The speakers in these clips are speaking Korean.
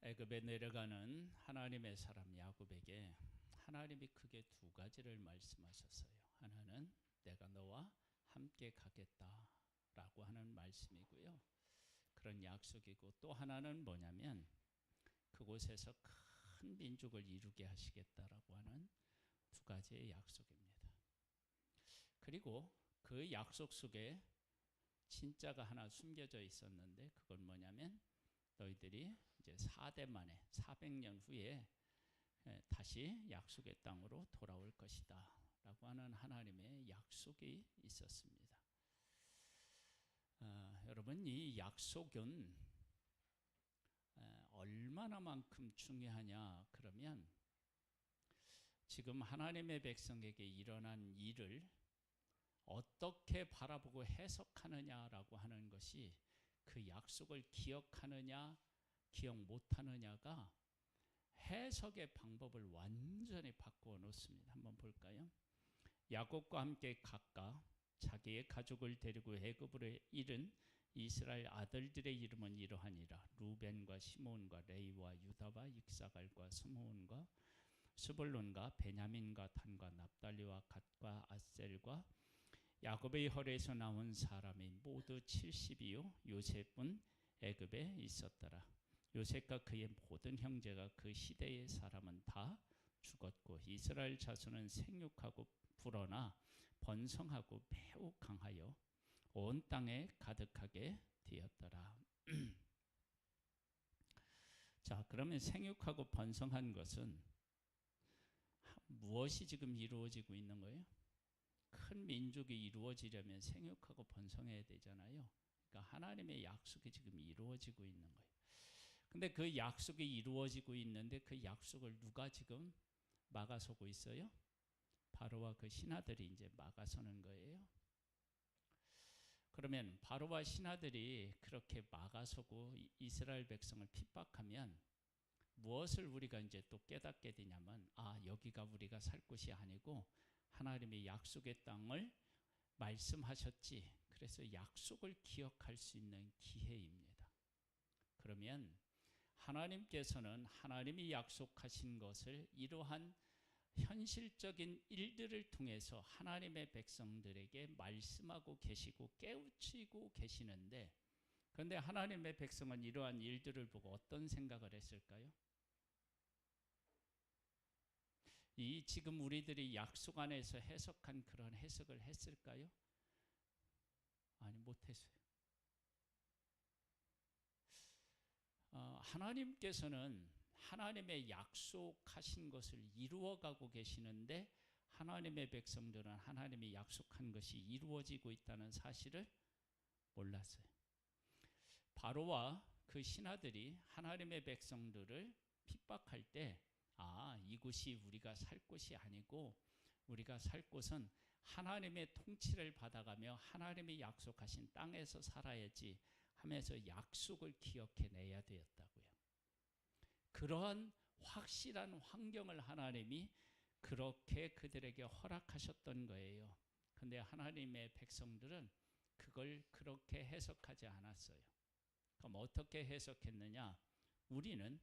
애굽에 내려가는 하나님의 사람 야곱에게 하나님이 크게 두 가지를 말씀하셨어요. 하나는 내가 너와 함께 가겠다라고 하는 말씀이고요. 그런 약속이고, 또 하나는 뭐냐면 그곳에서 큰 민족을 이루게 하시겠다라고 하는 두 가지의 약속입니다. 그리고 그 약속 속에 진짜가 하나 숨겨져 있었는데, 그건 뭐냐면 너희들이 이제 4대 만에 400년 후에 다시 약속의 땅으로 돌아올 것이다 라고 하는 하나님의 약속이 있었습니다. 여러분, 이 약속은 얼마나만큼 중요하냐 그러면, 지금 하나님의 백성에게 일어난 일을 어떻게 바라보고 해석하느냐라고 하는 것이, 그 약속을 기억하느냐 기억 못하느냐가 해석의 방법을 완전히 바꾸어 놓습니다. 한번 볼까요? 야곱과 함께 각각 자기의 가족을 데리고 애굽으로 이른 이스라엘 아들들의 이름은 이러하니라. 루벤과 시몬과 레위와 유다와 익사갈과 스므온과 스불론과 베냐민과 단과 납달리와 갓과 아셀과 야곱의 혈에서 나온 사람이 모두 70이요 요셉은 애굽에 있었더라. 요셉과 그의 모든 형제가 그 시대의 사람은 다 죽었고, 이스라엘 자손은 생육하고 불어나 번성하고 매우 강하여 온 땅에 가득하게 되었더라. 자, 그러면 생육하고 번성한 것은 무엇이 지금 이루어지고 있는 거예요? 큰 민족이 이루어지려면 생육하고 번성해야 되잖아요. 그러니까 하나님의 약속이 지금 이루어지고 있는 거예요. 근데 그 약속이 이루어지고 있는데, 그 약속을 누가 지금 막아서고 있어요? 바로와 그 신하들이 이제 막아서는 거예요. 그러면 바로와 신하들이 그렇게 막아서고 이스라엘 백성을 핍박하면 무엇을 우리가 이제 또 깨닫게 되냐면, 여기가 우리가 살 곳이 아니고 하나님의 약속의 땅을 말씀하셨지. 그래서 약속을 기억할 수 있는 기회입니다. 그러면 하나님께서는 하나님이 약속하신 것을 이러한 현실적인 일들을 통해서 하나님의 백성들에게 말씀하고 계시고 깨우치고 계시는데, 그런데 하나님의 백성은 이러한 일들을 보고 어떤 생각을 했을까요? 이 지금 우리들이 약속 안에서 해석한 그런 해석을 했을까요? 아니, 못했어요. 하나님께서는 하나님의 약속하신 것을 이루어가고 계시는데, 하나님의 백성들은 하나님이 약속한 것이 이루어지고 있다는 사실을 몰랐어요. 바로와 그 신하들이 하나님의 백성들을 핍박할 때, 이곳이 우리가 살 곳이 아니고 우리가 살 곳은 하나님의 통치를 받아가며 하나님이 약속하신 땅에서 살아야지 하면서 약속을 기억해내야 되었다고요. 그러한 확실한 환경을 하나님이 그렇게 그들에게 허락하셨던 거예요. 그런데 하나님의 백성들은 그걸 그렇게 해석하지 않았어요. 그럼 어떻게 해석했느냐? 우리는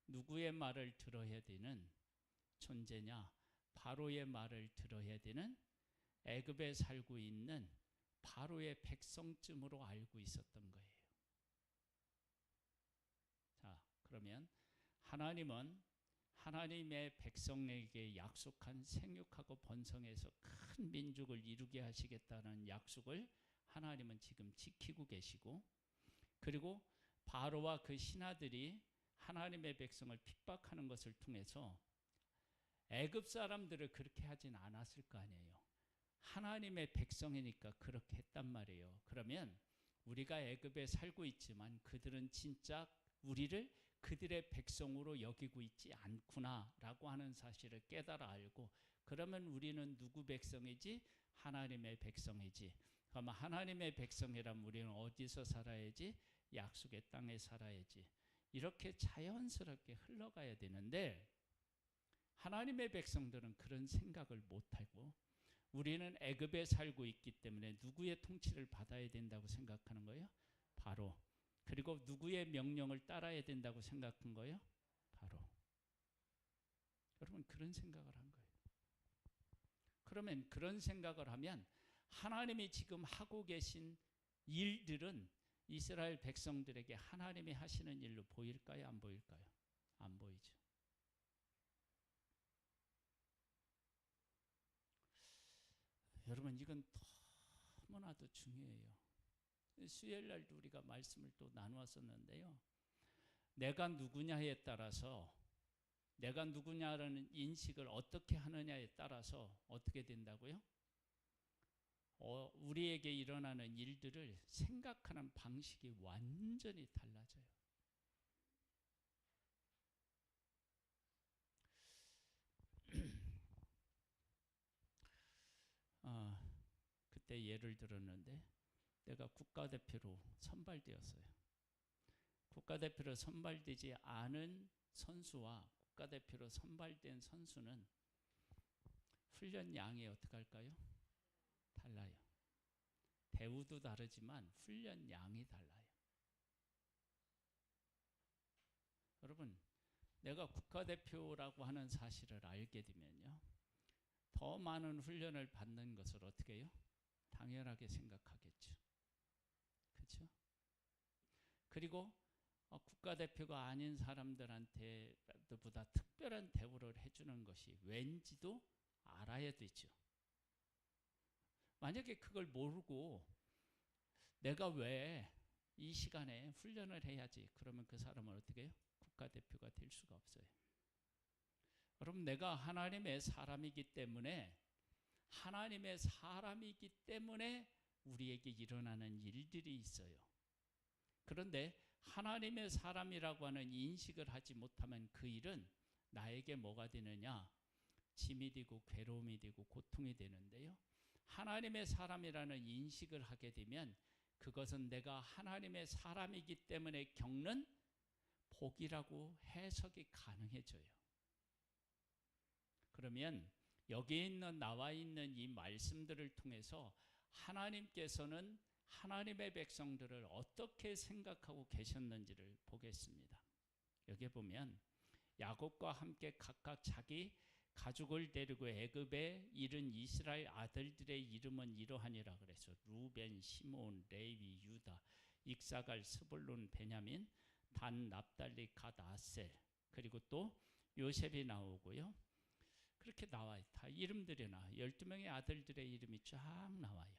누구의 말을 들어야 되는 존재냐? 바로의 말을 들어야 되는 애굽에 살고 있는 바로의 백성쯤으로 알고 있었던 거예요. 자, 그러면 하나님은 하나님의 백성에게 약속한 생육하고 번성해서 큰 민족을 이루게 하시겠다는 약속을 하나님은 지금 지키고 계시고, 그리고 바로와 그 신하들이 하나님의 백성을 핍박하는 것을 통해서 애굽 사람들을 그렇게 하진 않았을 거 아니에요. 하나님의 백성이니까 그렇게 했단 말이에요. 그러면 우리가 애굽에 살고 있지만 그들은 진짜 우리를 그들의 백성으로 여기고 있지 않구나라고 하는 사실을 깨달아 알고, 그러면 우리는 누구 백성이지? 하나님의 백성이지. 그러면 하나님의 백성이라면 우리는 어디서 살아야지? 약속의 땅에 살아야지. 이렇게 자연스럽게 흘러가야 되는데, 하나님의 백성들은 그런 생각을 못하고, 우리는 애굽에 살고 있기 때문에 누구의 통치를 받아야 된다고 생각하는 거예요? 바로 그리고 누구의 명령을 따라야 된다고 생각한 거예요? 바로 여러분 그런 생각을 한 거예요. 그러면 그런 생각을 하면 하나님이 지금 하고 계신 일들은 이스라엘 백성들에게 하나님이 하시는 일로 보일까요? 안 보일까요? 안 보이죠. 여러분 이건 너무나도 중요해요. 수요일 날도 우리가 말씀을 또 나누었었는데요. 내가 누구냐에 따라서 내가 누구냐라는 인식을 어떻게 하느냐에 따라서 어떻게 된다고요? 우리에게 일어나는 일들을 생각하는 방식이 완전히 달라져요. 그때 예를 들었는데 내가 국가대표로 선발되었어요. 국가대표로 선발되지 않은 선수와 국가대표로 선발된 선수는 훈련 양이 어떻게 할까요? 달라요. 대우도 다르지만 훈련 양이 달라요. 여러분, 내가 국가대표라고 하는 사실을 알게 되면요. 더 많은 훈련을 받는 것을 어떻게 해요? 당연하게 생각하겠죠. 그렇죠? 그리고 국가대표가 아닌 사람들한테보다 특별한 대우를 해주는 것이 왠지도 알아야 되죠. 만약에 그걸 모르고 내가 왜 이 시간에 훈련을 해야지 그러면 그 사람은 어떻게 해요? 국가대표가 될 수가 없어요. 여러분 내가 하나님의 사람이기 때문에 우리에게 일어나는 일들이 있어요. 그런데 하나님의 사람이라고 하는 인식을 하지 못하면 그 일은 나에게 뭐가 되느냐? 짐이 되고 괴로움이 되고 고통이 되는데요. 하나님의 사람이라는 인식을 하게 되면 그것은 내가 하나님의 사람이기 때문에 겪는 복이라고 해석이 가능해져요. 그러면 여기에 있는 나와 있는 이 말씀들을 통해서 하나님께서는 하나님의 백성들을 어떻게 생각하고 계셨는지를 보겠습니다. 여기 보면 야곱과 함께 각각 자기 가족을 데리고 애굽에 이른 이스라엘 아들들의 이름은 이러하니라 그래서 루벤, 시몬, 레위, 유다, 익사갈, 스불론, 베냐민, 단, 납달리, 갓, 아셀 그리고 또 요셉이 나오고요. 그렇게 나와요. 다 이름들이 나와요. 12명의 아들들의 이름이 쫙 나와요.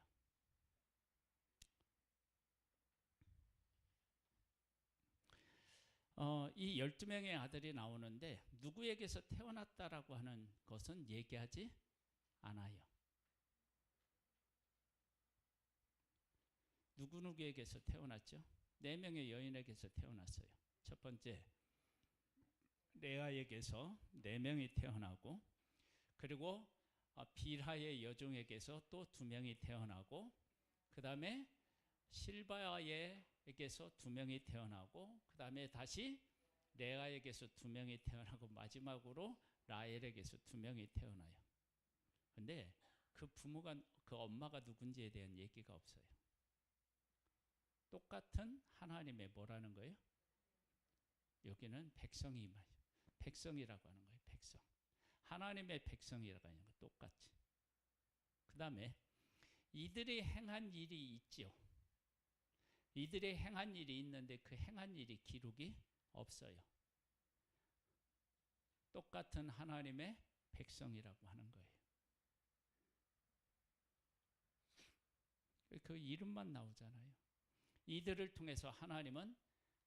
이 12명의 아들이 나오는데 누구에게서 태어났다라고 하는 것은 얘기하지 않아요. 누구에게서 태어났죠? 4명의 여인에게서 태어났어요. 첫 번째 레아에게서 4명이 태어나고 그리고 빌하의 여종에게서 또 2명이 태어나고 그 다음에 실바에게서 2명이 태어나고 그 다음에 다시 레아에게서 2명이 태어나고 마지막으로 라헬에게서 2명이 태어나요. 근데 그 엄마가 누군지에 대한 얘기가 없어요. 똑같은 하나님의 뭐라는 거예요? 여기는 백성이라고 하는 거예요. 백성. 하나님의 백성이라고 하는 거 똑같이. 그 다음에 이들이 행한 일이 있죠. 이들이 행한 일이 있는데 그 행한 일이 기록이 없어요. 똑같은 하나님의 백성이라고 하는 거예요. 그 이름만 나오잖아요. 이들을 통해서 하나님은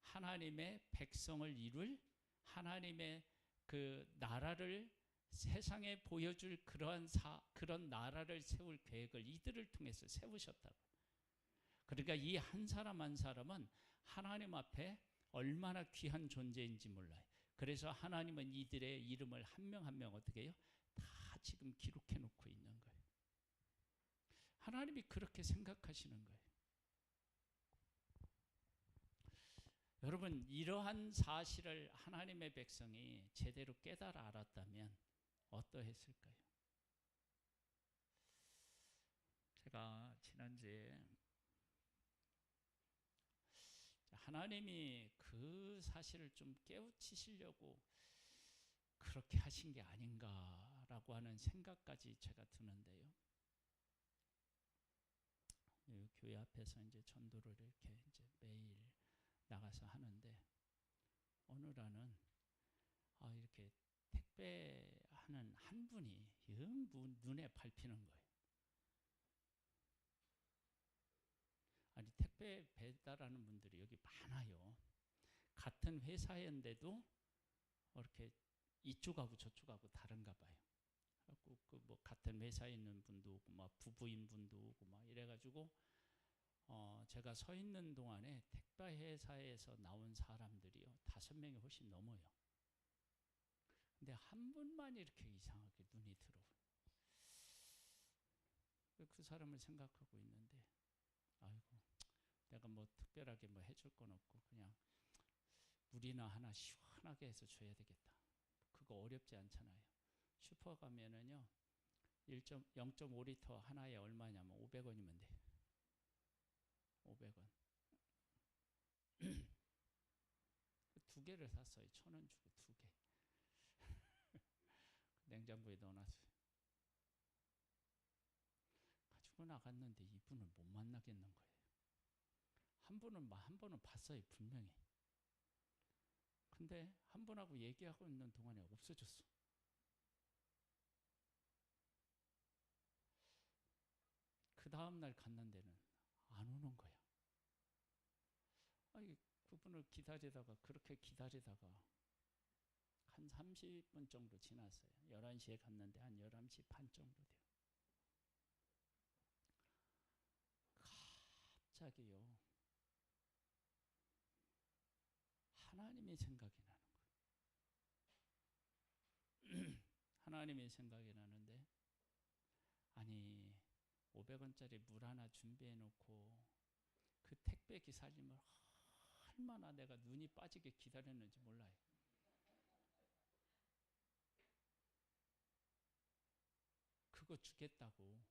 하나님의 백성을 이룰 하나님의 그 나라를 세상에 보여줄 그런 나라를 세울 계획을 이들을 통해서 세우셨다고. 그러니까 이 한 사람 한 사람은 하나님 앞에 얼마나 귀한 존재인지 몰라요. 그래서 하나님은 이들의 이름을 한 명 한 명 어떻게 해요? 다 지금 기록해 놓고 있는 거예요. 하나님이 그렇게 생각하시는 거예요. 여러분 이러한 사실을 하나님의 백성이 제대로 깨달아 알았다면 어떠했을까요? 제가 지난주에 하나님이 그 사실을 좀 깨우치시려고 그렇게 하신 게 아닌가라고 하는 생각까지 제가 드는데요. 교회 앞에서 이제 전도를 이렇게 이제 매일 나가서 하는데 어느 날은 이렇게 택배하는 한 분이 영 눈에 밟히는 거예요. 아니 택배 배달하는 분들이 여기 많아요. 같은 회사인데도 이렇게 이쪽하고 저쪽하고 다른가 봐요. 그 같은 회사에 있는 분도 오고 막 부부인 분도 오고 막 이래가지고 제가 서 있는 동안에 택배 회사에서 나온 사람들이요 5명이 훨씬 넘어요. 근데 한 분만 이렇게 이상하게 눈이 들어오고 그 사람을 생각하고 있는데 아이고 내가 뭐 특별하게 뭐 해줄 건 없고 그냥 물이나 하나 시원하게 해서 줘야 되겠다. 그거 어렵지 않잖아요. 슈퍼 가면은요 0.5리터 하나에 얼마냐면 500원이면 돼. 500원. 두 개를 샀어요. 1,000원 주고 2개. 냉장고에 넣어놨어요. 가지고 나갔는데 이분을 못 만나겠는 거예요. 한 번은 봤어요. 분명히. 근데 한 분하고 얘기하고 있는 동안에 없어졌어. 그 다음날 갔는데는 안 오는 거야. 그분을 그렇게 기다리다가 한 30분 정도 지났어요. 11시에 갔는데 한 11시 반 정도 돼요. 갑자기요. 하나님의 생각이 나는 거예요. 하나님의 생각이 나는데 아니 500원짜리 물 하나 준비해 놓고 그 택배 기사님을 얼마나 내가 눈이 빠지게 기다렸는지 몰라요. 그거 주겠다고.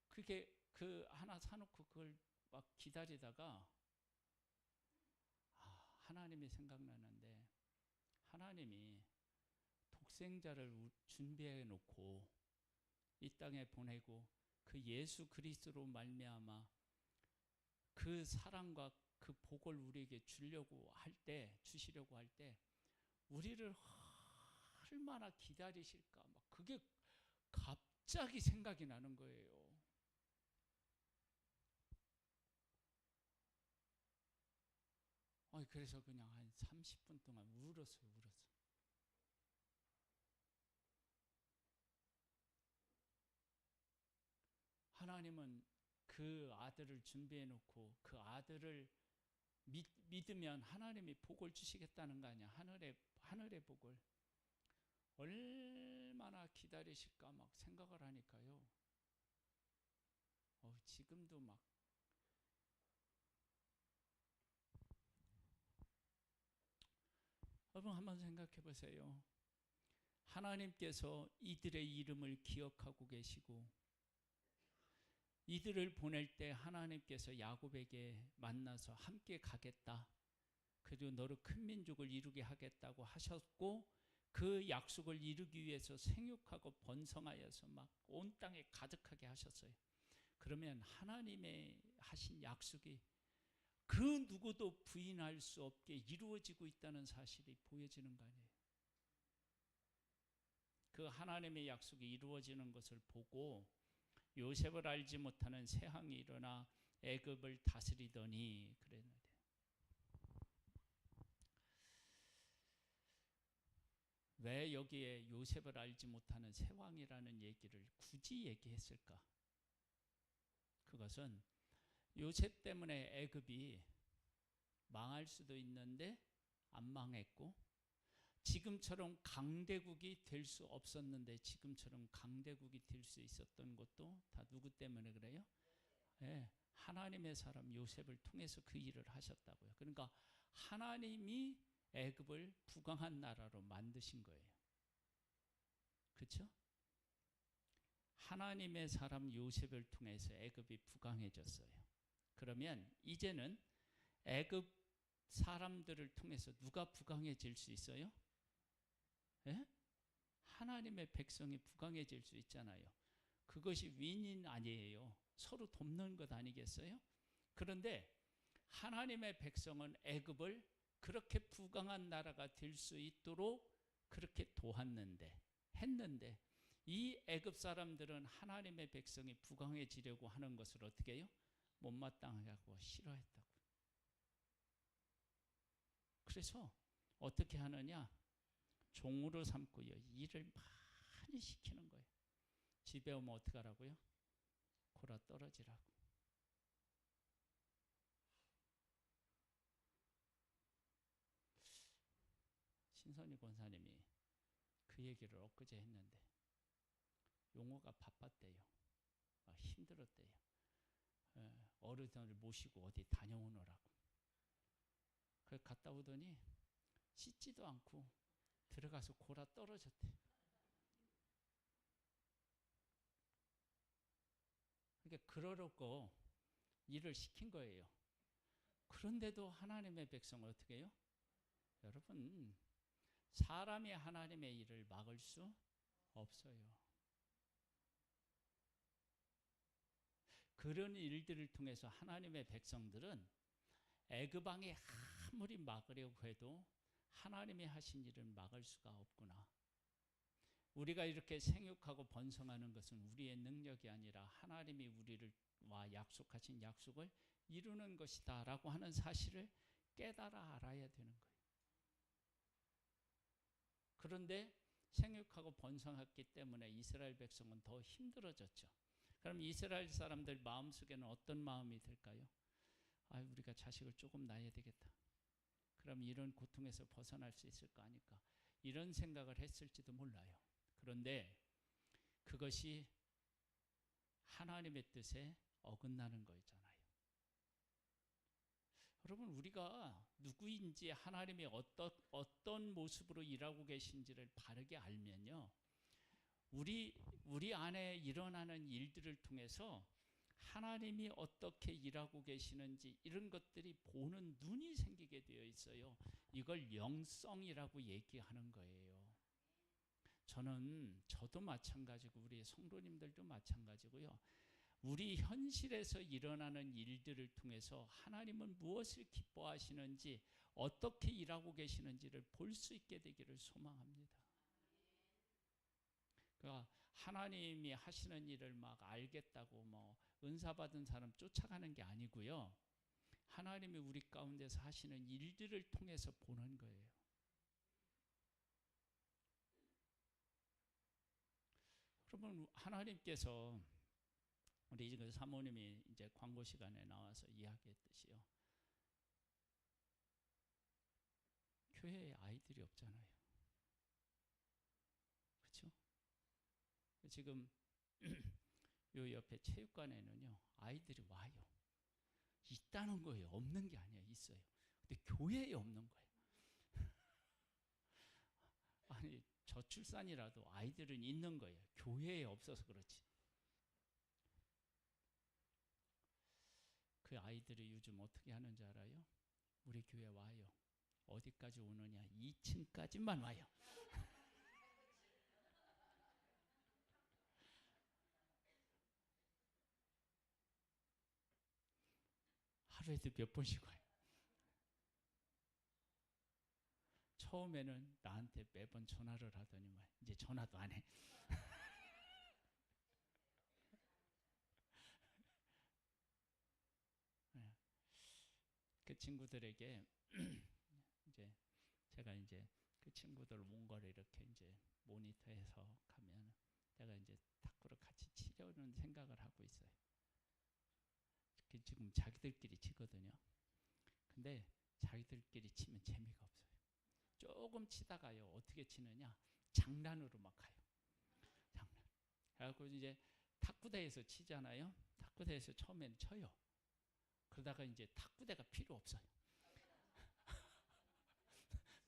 그게 그 하나 사놓고 그걸 막 기다리다가 하나님이 생각나는데 하나님이 독생자를 준비해 놓고 이 땅에 보내고 그 예수 그리스도로 말미암아 그 사랑과 그 복을 우리에게 주시려고 할 때 우리를 얼마나 기다리실까 막 그게 갑자기 생각이 나는 거예요. 그래서 그냥 한 30분 동안 울었어요. 하나님은 그 아들을 준비해 놓고 그 아들을 믿으면 하나님이 복을 주시겠다는 거 아니야. 하늘의 복을 얼마나 기다리실까 막 생각을 하니까요. 지금도 막 여러분 한번 생각해 보세요. 하나님께서 이들의 이름을 기억하고 계시고 이들을 보낼 때 하나님께서 야곱에게 만나서 함께 가겠다. 그리고 너를 큰 민족을 이루게 하겠다고 하셨고 그 약속을 이루기 위해서 생육하고 번성하여서 막 온 땅에 가득하게 하셨어요. 그러면 하나님의 하신 약속이 그 누구도 부인할 수 없게 이루어지고 있다는 사실이 보여지는 거 아니에요. 그 하나님의 약속이 이루어지는 것을 보고 요셉을 알지 못하는 세항이 일어나 애굽을 다스리더니 그랬는데 왜 여기에 요셉을 알지 못하는 세왕이라는 얘기를 굳이 얘기했을까? 그것은 요셉 때문에 애굽이 망할 수도 있는데 안 망했고 지금처럼 강대국이 될 수 없었는데 지금처럼 강대국이 될 수 있었던 것도 다 누구 때문에 그래요? 네, 하나님의 사람 요셉을 통해서 그 일을 하셨다고요. 그러니까 하나님이 애굽을 부강한 나라로 만드신 거예요. 그렇죠? 하나님의 사람 요셉을 통해서 애굽이 부강해졌어요. 그러면 이제는 애굽 사람들을 통해서 누가 부강해질 수 있어요? 예? 하나님의 백성이 부강해질 수 있잖아요. 그것이 윈윈 아니에요. 서로 돕는 것 아니겠어요? 그런데 하나님의 백성은 애굽을 그렇게 부강한 나라가 될 수 있도록 그렇게 도왔는데 했는데 이 애굽 사람들은 하나님의 백성이 부강해지려고 하는 것을 어떻게 해요? 못마땅하고 싫어했다고. 그래서 어떻게 하느냐? 종으로 삼고요. 일을 많이 시키는 거예요. 집에 오면 어떻게 하라고요? 골아 떨어지라고. 신선희 권사님이 그 얘기를 엊그제 했는데 용호가 바빴대요. 힘들었대요. 어른을 모시고 어디 다녀오느라고. 그래서 갔다 오더니 씻지도 않고 들어가서 골아 떨어졌대. 그러니까 그러려고 일을 시킨 거예요. 그런데도 하나님의 백성을 어떻게 해요? 여러분, 사람이 하나님의 일을 막을 수 없어요. 그런 일들을 통해서 하나님의 백성들은 애굽 왕이 아무리 막으려고 해도 하나님이 하신 일을 막을 수가 없구나. 우리가 이렇게 생육하고 번성하는 것은 우리의 능력이 아니라 하나님이 우리를 약속하신 약속을 이루는 것이다 라고 하는 사실을 깨달아 알아야 되는 거예요. 그런데 생육하고 번성했기 때문에 이스라엘 백성은 더 힘들어졌죠. 그럼 이스라엘 사람들 마음속에는 어떤 마음이 들까요? 우리가 자식을 조금 낳아야 되겠다. 그럼 이런 고통에서 벗어날 수 있을 거 아닐까. 이런 생각을 했을지도 몰라요. 그런데 그것이 하나님의 뜻에 어긋나는 거잖아요. 여러분, 우리가 누구인지 하나님이 어떤 모습으로 일하고 계신지를 바르게 알면요, 우리 안에 일어나는 일들을 통해서 하나님이 어떻게 일하고 계시는지 이런 것들이 보는 눈이 생기게 되어 있어요. 이걸 영성이라고 얘기하는 거예요. 저도 마찬가지고 우리 성도님들도 마찬가지고요. 우리 현실에서 일어나는 일들을 통해서 하나님은 무엇을 기뻐하시는지 어떻게 일하고 계시는지를 볼 수 있게 되기를 소망합니다. 그러니까 하나님이 하시는 일을 막 알겠다고 은사 받은 사람 쫓아가는 게 아니고요. 하나님이 우리 가운데서 하시는 일들을 통해서 보는 거예요. 그러면 하나님께서 우리 지금 사모님이 이제 광고 시간에 나와서 이야기했듯이요. 교회에 아이들이 없잖아요. 그렇죠? 지금 요 옆에 체육관에는요 아이들이 와요. 있다는 거예요. 없는 게 아니야. 있어요. 근데 교회에 없는 거예요. 아니 저출산이라도 아이들은 있는 거예요. 교회에 없어서 그렇지. 그 아이들이 요즘 어떻게 하는지 알아요? 우리 교회 와요. 어디까지 오느냐? 2층까지만 와요. 하루에도 몇 번씩 와요. 처음에는 나한테 매번 전화를 하더니만 이제 전화도 안 해. 그 친구들에게 이제 제가 이제 그 친구들 온 거를 이렇게 이제 모니터해서 가면 내가 이제 탁구를 같이 치려는 생각을 하고 있어요. 지금 자기들끼리 치거든요. 근데 자기들끼리 치면 재미가 없어요. 조금 치다가요 어떻게 치느냐 장난으로 막 가요. 장난. 그래갖고 이제 탁구대에서 치잖아요. 탁구대에서 처음에는 쳐요. 그러다가 이제 탁구대가 필요 없어요.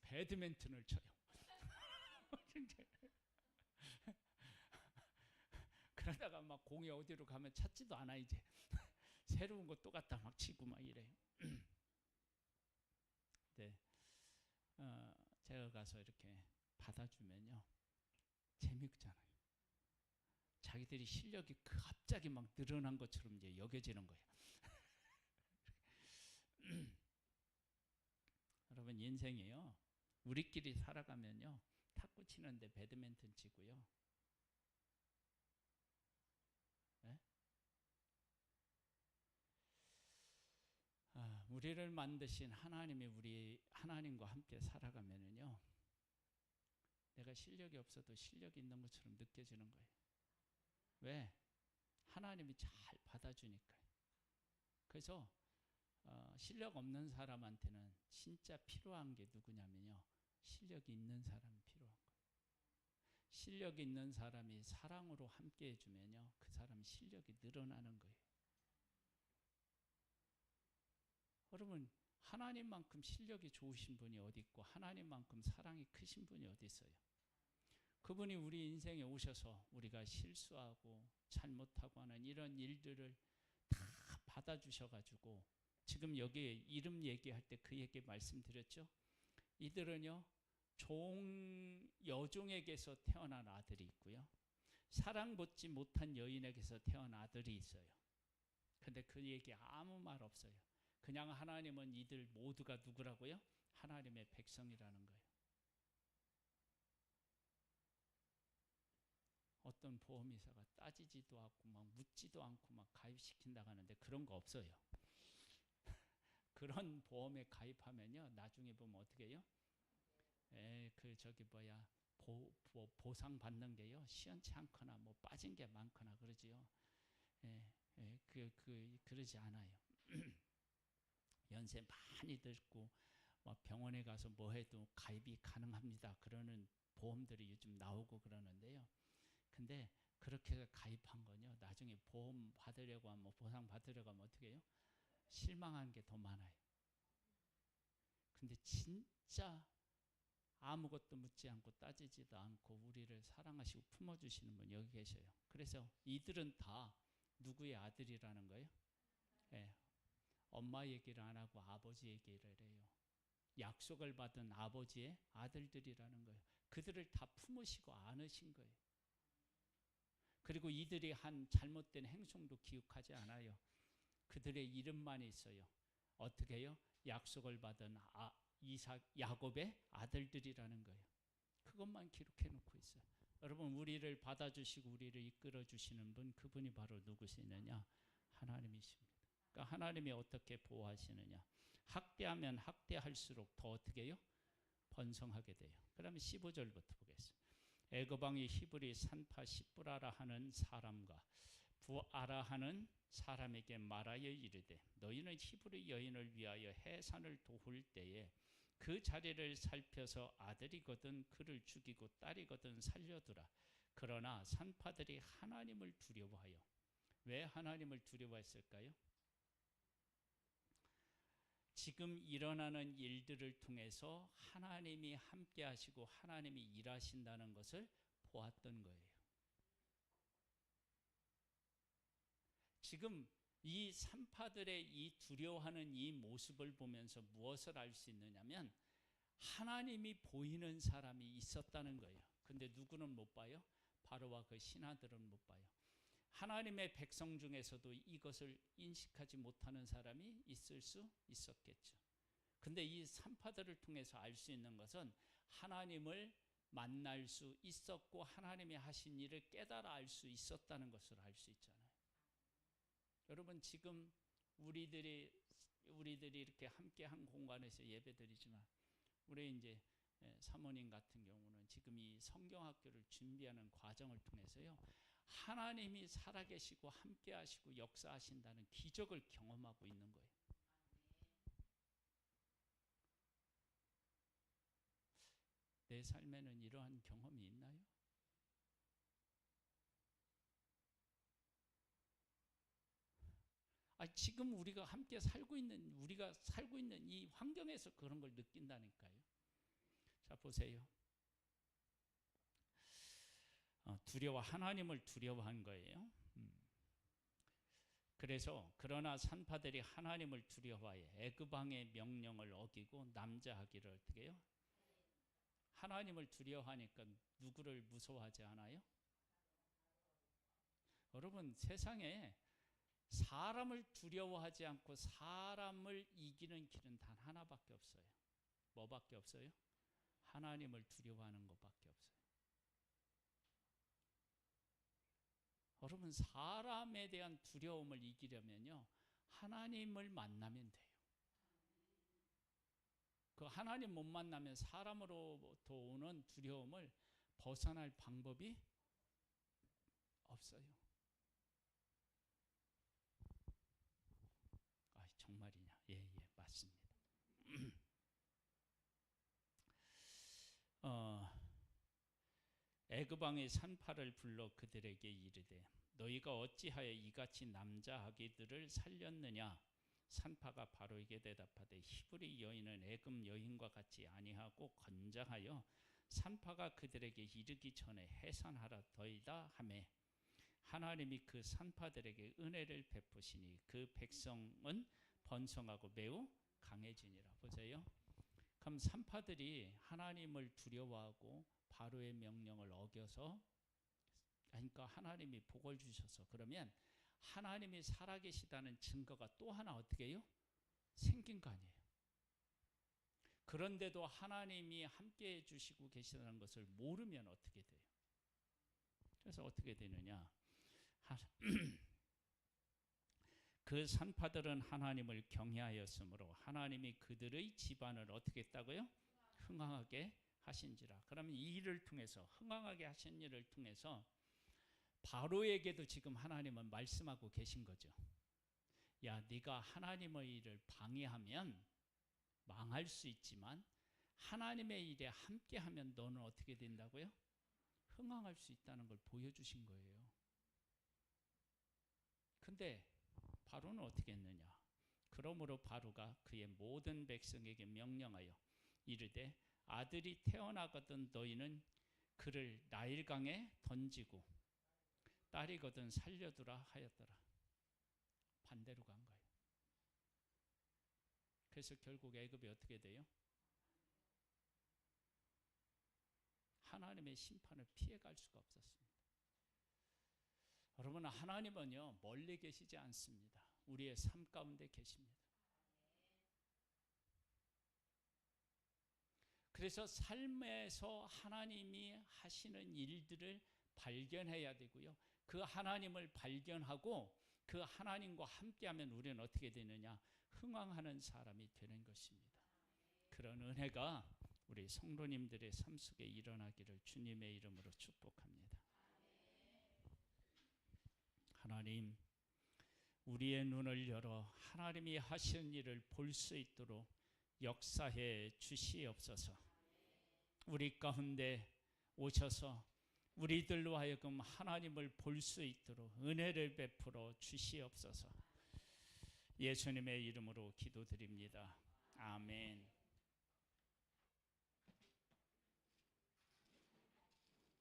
배드민턴을 쳐요. 그러다가 막 공이 어디로 가면 찾지도 않아 이제. 새로운 거 또 갖다 막 치고 막 이래요. 네, 제가 가서 이렇게 받아주면요 재밌잖아요. 자기들이 실력이 갑자기 막 늘어난 것처럼 이제 여겨지는 거예요. 여러분 인생이요, 우리끼리 살아가면요 탁구 치는데 배드민턴 치고요, 네? 우리를 만드신 하나님이 하나님과 함께 살아가면은요 내가 실력이 없어도 실력이 있는 것처럼 느껴지는 거예요. 왜? 하나님이 잘 받아주니까요. 그래서 실력 없는 사람한테는 진짜 필요한 게 누구냐면요, 실력이 있는 사람이 필요한 거예요. 실력이 있는 사람이 사랑으로 함께 해주면요 그 사람 실력이 늘어나는 거예요. 여러분 하나님만큼 실력이 좋으신 분이 어디 있고 하나님만큼 사랑이 크신 분이 어디 있어요? 그분이 우리 인생에 오셔서 우리가 실수하고 잘못하고 하는 이런 일들을 다 받아주셔가지고, 지금 여기 이름 얘기할 때 그 얘기 말씀드렸죠. 이들은요 여종에게서 태어난 아들이 있고요, 사랑받지 못한 여인에게서 태어난 아들이 있어요. 근데 그 얘기 아무 말 없어요. 그냥 하나님은 이들 모두가 누구라고요? 하나님의 백성이라는 거예요. 어떤 보험회사가 따지지도 않고 막 묻지도 않고 막 가입시킨다고 하는데 그런 거 없어요. 그런 보험에 가입하면요 나중에 보면 어떻게 해요? 보상 받는 게요 시원치 않거나 뭐 빠진 게 많거나 그러지요. 그러지 않아요. 연세 많이 들고 막 병원에 가서 뭐 해도 가입이 가능합니다 그러는 보험들이 요즘 나오고 그러는데요. 근데 그렇게 해서 가입한 건요 나중에 보험 받으려고 하면 보상 받으려고 하면 어떻게 해요? 실망한 게 더 많아요. 근데 진짜 아무것도 묻지 않고 따지지도 않고 우리를 사랑하시고 품어주시는 분 여기 계셔요. 그래서 이들은 다 누구의 아들이라는 거예요? 네. 엄마 얘기를 안 하고 아버지 얘기를 해요. 약속을 받은 아버지의 아들들이라는 거예요. 그들을 다 품으시고 안으신 거예요. 그리고 이들이 한 잘못된 행동도 기억하지 않아요. 그들의 이름만 있어요. 어떻게 해요? 약속을 받은 야곱의 아들들이라는 거예요. 그것만 기록해 놓고 있어요. 여러분 우리를 받아주시고 우리를 이끌어 주시는 분, 그분이 바로 누구시느냐? 하나님이십니다. 그러니까 하나님이 어떻게 보호하시느냐? 학대하면 학대할수록 더 어떻게 해요? 번성하게 돼요. 그러면 15절부터 보겠습니다. 애굽왕이 히브리 산파 시브라라 하는 사람과 부아라 하는 사람에게 말하여 이르되, 너희는 히브리 여인을 위하여 해산을 도울 때에 그 자리를 살펴서 아들이거든 그를 죽이고 딸이거든 살려두라. 그러나 산파들이 하나님을 두려워하여. 왜 하나님을 두려워했을까요? 지금 일어나는 일들을 통해서 하나님이 함께 하시고 하나님이 일하신다는 것을 보았던 거예요. 지금 이 산파들의 이 두려워하는 이 모습을 보면서 무엇을 알 수 있느냐면 하나님이 보이는 사람이 있었다는 거예요. 근데 누구는 못 봐요? 바로와 그 신하들은 못 봐요. 하나님의 백성 중에서도 이것을 인식하지 못하는 사람이 있을 수 있었겠죠. 근데 이 산파들을 통해서 알 수 있는 것은 하나님을 만날 수 있었고 하나님이 하신 일을 깨달아 알 수 있었다는 것을 알 수 있잖아요. 여러분 지금 우리들이 이렇게 함께 한 공간에서 예배드리지만 우리 이제 사모님 같은 경우는 지금 이 성경학교를 준비하는 과정을 통해서요 하나님이 살아계시고 함께 하시고 역사하신다는 기적을 경험하고 있는 거예요. 내 삶에는 이러한 경험이 있나요? 지금 우리가 함께 살고 있는 이 환경에서 그런 걸 느낀다니까요. 자 보세요. 하나님을 두려워한 거예요. 그래서 그러나 산파들이 하나님을 두려워해 애굽 왕의 명령을 어기고 남자하기를 어떻게 해요? 하나님을 두려워하니까 누구를 무서워하지 않아요? 여러분, 세상에 사람을 두려워하지 않고 사람을 이기는 길은 단 하나밖에 없어요. 뭐밖에 없어요? 하나님을 두려워하는 것밖에 없어요. 여러분, 사람에 대한 두려움을 이기려면요, 하나님을 만나면 돼요. 그 하나님 못 만나면 사람으로부터 오는 두려움을 벗어날 방법이 없어요. 아, 정말이냐? 예, 맞습니다. 애굽 왕이 산파를 불러 그들에게 이르되 너희가 어찌하여 이같이 남자 아기들을 살렸느냐? 산파가 바로에게 대답하되 히브리 여인은 애굽 여인과 같이 아니하고 건장하여 산파가 그들에게 이르기 전에 해산하라더이다 하매 하나님이 그 산파들에게 은혜를 베푸시니 그 백성은 번성하고 매우 강해지니라. 보세요. 그럼 산파들이 하나님을 두려워하고 바로의 명령을 어겨서, 그러니까 하나님이 복을 주셔서, 그러면 하나님이 살아계시다는 증거가 또 하나 어떻게 해요? 생긴 거 아니에요. 그런데도 하나님이 함께 해주시고 계시다는 것을 모르면 어떻게 돼요? 그래서 어떻게 되느냐? 그 산파들은 하나님을 경외하였으므로 하나님이 그들의 집안을 어떻게 했다고요? 흥왕하게 하신지라. 그러면 이 일을 통해서, 흥왕하게 하신 일을 통해서 바로에게도 지금 하나님은 말씀하고 계신 거죠. 야, 네가 하나님의 일을 방해하면 망할 수 있지만 하나님의 일에 함께하면 너는 어떻게 된다고요? 흥왕할 수 있다는 걸 보여주신 거예요. 근데 바로는 어떻게 했느냐? 그러므로 바로가 그의 모든 백성에게 명령하여 이르되 아들이 태어나거든 너희는 그를 나일강에 던지고 딸이거든 살려두라 하였더라. 반대로 간 거예요. 그래서 결국 애굽이 어떻게 돼요? 하나님의 심판을 피해갈 수가 없었습니다. 여러분, 하나님은요 멀리 계시지 않습니다. 우리의 삶 가운데 계십니다. 그래서 삶에서 하나님이 하시는 일들을 발견해야 되고요. 그 하나님을 발견하고 그 하나님과 함께하면 우리는 어떻게 되느냐? 흥왕하는 사람이 되는 것입니다. 그런 은혜가 우리 성도님들의 삶 속에 일어나기를 주님의 이름으로 축복합니다. 하나님, 우리의 눈을 열어 하나님이 하시는 일을 볼 수 있도록 역사해 주시옵소서. 우리 가운데 오셔서 우리들로 하여금 하나님을 볼 수 있도록 은혜를 베풀어 주시옵소서. 예수님의 이름으로 기도드립니다. 아멘.